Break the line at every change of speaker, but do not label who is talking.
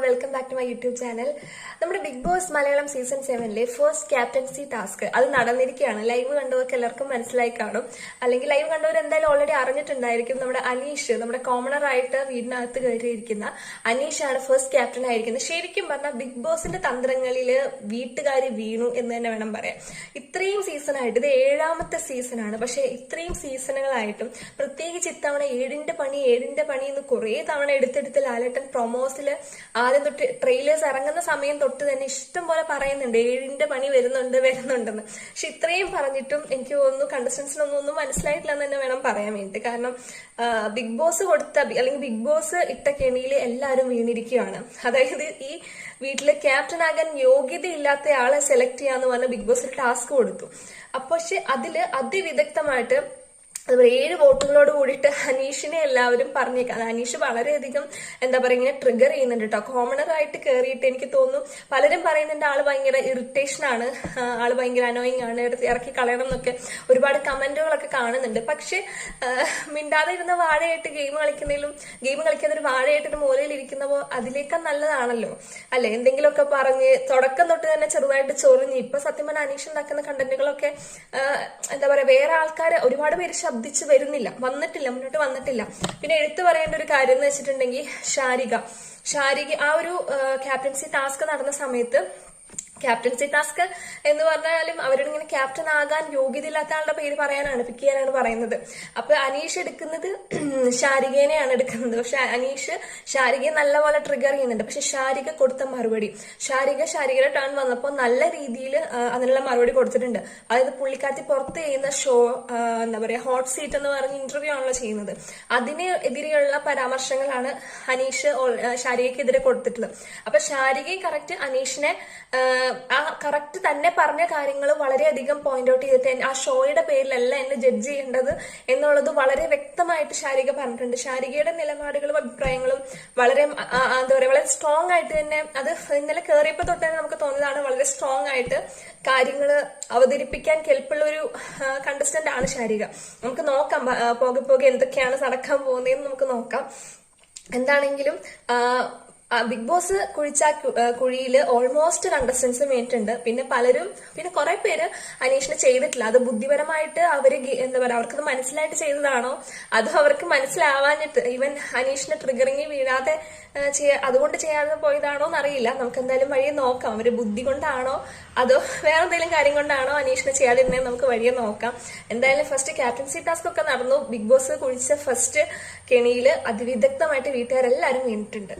Welcome back to my YouTube channel. നമ്മുടെ Bigg Boss Malayalam season 7-ലെ first captaincy task അത് നടന്നിരിക്കുകയാണ്. ലൈവ് കണ്ടവർക്ക് എല്ലാവർക്കും മനസ്സിലായി കാണും, അല്ലെങ്കിൽ ലൈവ് കണ്ടവർ എന്തായാലും ഓൾറെഡി അറിഞ്ഞിട്ടുണ്ടായിരിക്കും. നമ്മുടെ അനീഷ്, നമ്മുടെ കോമണർ ആയിട്ട് വീടിനകത്ത് കയറിയിരിക്കുന്ന അനീഷാണ് ഫസ്റ്റ് ക്യാപ്റ്റൻ ആയിരിക്കുന്നത്. ശരിക്കും പറഞ്ഞാൽ ബിഗ് ബോസിന്റെ തന്ത്രങ്ങളില് വീട്ടുകാര് വീണു എന്ന് തന്നെ വേണം പറയാം. ഇത്രയും സീസണായിട്ട്, ഇത് 7ാമത്തെ സീസണാണ്, പക്ഷെ ഇത്രയും സീസണുകളായിട്ടും പ്രത്യേകിച്ച് ഇത്തവണ ഏഴിന്റെ പണി എന്ന് കുറെ തവണ എടുത്തെടുത്ത് ലാലേട്ടൻ പ്രൊമോസില് ആദ്യം തൊട്ട് ട്രെയിലേഴ്സ് ഇറങ്ങുന്ന സമയം തൊട്ട് തന്നെ ഇഷ്ടം പോലെ പറയുന്നുണ്ട് ഏഴിന്റെ പണി വരുന്നുണ്ടെന്ന്. പക്ഷെ ഇത്രയും പറഞ്ഞിട്ടും എനിക്ക് തോന്നുന്നു കണ്ടസ്റ്റൻസിനൊന്നും മനസ്സിലായിട്ടില്ല എന്ന് തന്നെ വേണം പറയാൻ വേണ്ടി. കാരണം ബിഗ് ബോസ് കൊടുത്ത അല്ലെങ്കിൽ ബിഗ് ബോസ് ഇട്ട കെണിയിൽ എല്ലാവരും വീണിരിക്കുകയാണ്. അതായത് ഈ വീട്ടില് ക്യാപ്റ്റൻ ആകാൻ യോഗ്യതയില്ലാത്ത ആളെ സെലക്ട് ചെയ്യാന്ന് പറഞ്ഞ ബിഗ് ബോസ് ടാസ്ക് കൊടുത്തു. പക്ഷെ അതില് അതിവിദഗ്ധമായിട്ട് 7 വോട്ടുകളോട് കൂടിയിട്ട് അനീഷിനെ എല്ലാവരും പറഞ്ഞേക്കാം. അനീഷ് വളരെയധികം എന്താ പറയുക ഇങ്ങനെ ട്രിഗർ ചെയ്യുന്നുണ്ട് കേട്ടോ. കോമണർ ആയിട്ട് കയറിയിട്ട് എനിക്ക് തോന്നുന്നു പലരും പറയുന്നുണ്ട് ആള് ഭയങ്കര ഇറിറ്റേഷൻ ആണ്, ആള് ഭയങ്കര അനോയിങ് ആണ്, ഇറക്കി കളയണം എന്നൊക്കെ ഒരുപാട് കമന്റുകളൊക്കെ കാണുന്നുണ്ട്. പക്ഷെ മിണ്ടാതെ ഇരുന്ന വാഴയായിട്ട് ഗെയിം കളിക്കുന്ന ഒരു വാഴയായിട്ടൊരു മൂലയിൽ ഇരിക്കുന്നപ്പോ അതിലേക്കാൾ നല്ലതാണല്ലോ അല്ലെ. എന്തെങ്കിലുമൊക്കെ പറഞ്ഞ് തുടക്കം തൊട്ട് തന്നെ ചെറുതായിട്ട് ചൊറിഞ്ഞ് ഇപ്പൊ സത്യം പറഞ്ഞാൽ അനീഷ് ഉണ്ടാക്കുന്ന കണ്ടന്റുകളൊക്കെ എന്താ പറയാ വേറെ ആൾക്കാര് ഒരുപാട് പേര് മുന്നോട്ട് വന്നിട്ടില്ല. പിന്നെ എടുത്തു പറയേണ്ട ഒരു കാര്യം എന്ന് വെച്ചിട്ടുണ്ടെങ്കിൽ ഷാരിക ആ ഒരു ക്യാപ്റ്റൻസി ടാസ്ക് നടന്ന സമയത്ത്, ക്യാപ്റ്റൻസി ടാസ്ക് എന്ന് പറഞ്ഞാലും അവരോട് ഇങ്ങനെ ക്യാപ്റ്റൻ ആകാൻ യോഗ്യതയില്ലാത്ത ആളുടെ പേര് പിക്ക് ചെയ്യാനാണ് പറയുന്നത്. അപ്പൊ അനീഷ് എടുക്കുന്നത് ഷാരികേനെയാണ് എടുക്കുന്നത്. പക്ഷെ അനീഷ് ഷാരികയെ നല്ലപോലെ ട്രിഗർ ചെയ്യുന്നുണ്ട്. പക്ഷെ ഷാരിക കൊടുത്ത മറുപടി, ഷാരികയുടെ ടേൺ വന്നപ്പോൾ നല്ല രീതിയിൽ അതിനുള്ള മറുപടി കൊടുത്തിട്ടുണ്ട്. അതായത് പുള്ളിക്കാരത്തി പുറത്ത് ചെയ്യുന്ന ഷോ എന്താ പറയാ ഹോട്ട് സീറ്റ് എന്ന് പറഞ്ഞ ഇന്റർവ്യൂ ആണല്ലോ ചെയ്യുന്നത്. അതിന് എതിരെയുള്ള പരാമർശങ്ങളാണ് അനീഷ് ഷാരികയ്ക്കെതിരെ കൊടുത്തിട്ടുള്ളത്. അപ്പൊ ഷാരിക കറക്റ്റ് അനീഷിനെ ആ കറക്റ്റ് തന്നെ പറഞ്ഞ കാര്യങ്ങൾ വളരെയധികം പോയിന്റ് ഔട്ട് ചെയ്തിട്ട് ആ ഷോയുടെ പേരിലല്ല എന്നെ ജഡ്ജ് ചെയ്യേണ്ടത് എന്നുള്ളത് വളരെ വ്യക്തമായിട്ട് ഷാരിക പറഞ്ഞിട്ടുണ്ട്. ഷാരികയുടെ നിലപാടുകളും അഭിപ്രായങ്ങളും വളരെ എന്താ പറയാ വളരെ സ്ട്രോങ് ആയിട്ട് തന്നെ, അത് ഇന്നലെ കയറിയപ്പോ തൊട്ട് തന്നെ നമുക്ക് തോന്നിയതാണ്, വളരെ സ്ട്രോങ് ആയിട്ട് കാര്യങ്ങൾ അവതരിപ്പിക്കാൻ കെൽപ്പുള്ള ഒരു കണ്ടസ്റ്റന്റ് ആണ് ഷാരിക. നമുക്ക് നോക്കാം പോകെ എന്തൊക്കെയാണ് നടക്കാൻ പോകുന്നതെന്ന് നമുക്ക് നോക്കാം. എന്താണെങ്കിലും ബിഗ് ബോസ് കുഴിച്ച കുഴിയിൽ ഓൾമോസ്റ്റ് കണ്ടസ്റ്റൻസ് വീണിട്ടുണ്ട്. പിന്നെ കുറെ പേര് അനീഷിനെ ചെയ്തിട്ടില്ല. അത് ബുദ്ധിപരമായിട്ട് അവര് എന്താ പറയാ അവർക്കത് മനസ്സിലായിട്ട് ചെയ്തതാണോ അതോ അവർക്ക് മനസ്സിലാവാഞ്ഞിട്ട് ഈവൻ അനീഷിനെ ട്രിഗറിങ് വീഴാതെ അതുകൊണ്ട് ചെയ്യാതെ പോയതാണോ എന്നറിയില്ല. നമുക്ക് എന്തായാലും വഴിയെ നോക്കാം. അവര് ബുദ്ധി കൊണ്ടാണോ അതോ വേറെ എന്തെങ്കിലും കാര്യം കൊണ്ടാണോ അനീഷിനെ ചെയ്യാതിരുന്നേ നമുക്ക് വഴിയെ നോക്കാം. എന്തായാലും ഫസ്റ്റ് ക്യാപ്റ്റൻസി ടാസ്ക് ഒക്കെ നടന്നു. ബിഗ് ബോസ് കുഴിച്ച ഫസ്റ്റ് കെണിയിൽ അതിവിദഗ്ധമായിട്ട് വീട്ടുകാരെല്ലാരും വീണിട്ടുണ്ട്.